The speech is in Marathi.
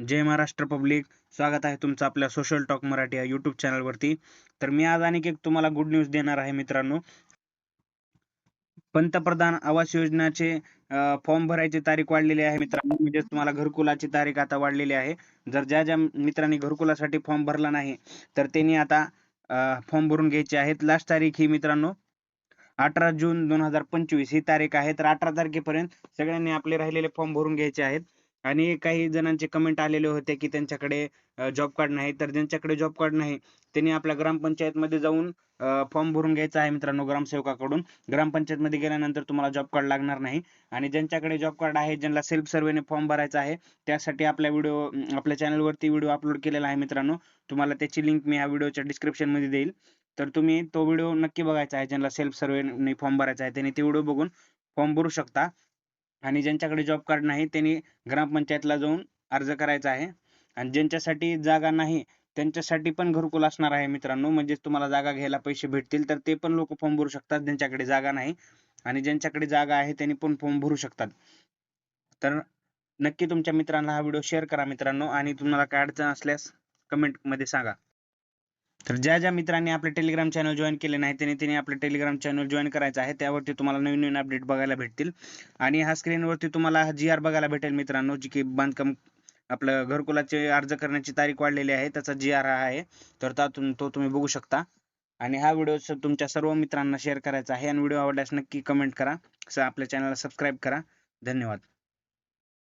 जय महाराष्ट्र पब्लिक. स्वागत आहे तुमचं आपल्या सोशल टॉक मराठी या यूट्यूब चॅनलवरती. तर मी आज आणखी एक तुम्हाला गुड न्यूज देणार आहे मित्रांनो. पंतप्रधान आवास योजनेचे फॉर्म भरायची तारीख वाढलेली आहे मित्रांनो. म्हणजे तुम्हाला घरकुलाची तारीख आता वाढलेली आहे. जर ज्या ज्या मित्रांनी घरकुलासाठी फॉर्म भरला नाही तर त्यांनी आता फॉर्म भरून घ्यायचे आहेत. लास्ट तारीख ही मित्रांनो 18 जून 2025 ही तारीख आहे. तर 18 तारखेपर्यंत सगळ्यांनी आपले राहिलेले फॉर्म भरून घ्यायचे आहेत. आणि काही जणांचे कमेंट आलेले होते की त्यांच्याकडे जॉब कार्ड नाही. तर ज्यांच्याकडे जॉब कार्ड नाही त्यांनी आपल्या ग्रामपंचायतमध्ये जाऊन फॉर्म भरून घ्यायचा आहे मित्रांनो ग्रामसेवकाकडून. ग्रामपंचायतमध्ये गेल्यानंतर तुम्हाला जॉब कार्ड लागणार नाही. आणि ज्यांच्याकडे जॉब कार्ड आहे, ज्यांना सेल्फ सर्व्हेने फॉर्म भरायचा आहे, त्यासाठी आपल्या चॅनलवरती व्हिडिओ अपलोड केलेला आहे मित्रांनो. तुम्हाला त्याची लिंक मी या व्हिडिओच्या डिस्क्रिप्शनमध्ये देईल. तर तुम्ही तो व्हिडिओ नक्की बघायचा आहे. ज्यांना सेल्फ सर्व्हेने फॉर्म भरायचा आहे त्यांनी ते व्हिडिओ बघून फॉर्म भरू शकता. आणि ज्यांच्याकडे जॉब कार्ड नाही त्यांनी ग्रामपंचायतला जाऊन अर्ज करायचा आहे. आणि ज्यांच्यासाठी जागा नाही त्यांच्यासाठी पण घरकुल असणार आहे मित्रांनो. म्हणजे तुम्हाला जागा घ्यायला पैसे भेटतील, तर ते पण लोक फॉर्म भरू शकतात ज्यांच्याकडे जागा नाही. आणि ज्यांच्याकडे जागा आहे त्यांनी पण फॉर्म भरू शकतात. तर नक्की तुमच्या मित्रांना हा व्हिडिओ शेअर करा मित्रांनो. आणि तुम्हाला काय अडचण असल्यास कमेंट मध्ये सांगा. तर ज्या ज्या मित्रांनी आपले टेलिग्राम चॅनल जॉईन केले नाही त्यांनी आपले टेलिग्राम चॅनल जॉईन करायचं आहे. त्यावरती तुम्हाला नवीन नवीन अपडेट बघायला भेटतील. आणि हा स्क्रीनवरती तुम्हाला GR बघायला भेटेल मित्रांनो, जी की बांधकाम आपलं घरकुलाचे अर्ज करण्याची तारीख वाढलेली आहे त्याचा GR हा आहे. तर तो तुम्ही बघू शकता. आणि हा व्हिडिओ तुमच्या सर्व मित्रांना शेअर करायचा आहे. आणि व्हिडिओ आवडल्यास नक्की कमेंट करा. आपल्या चॅनलला सबस्क्राईब करा. धन्यवाद.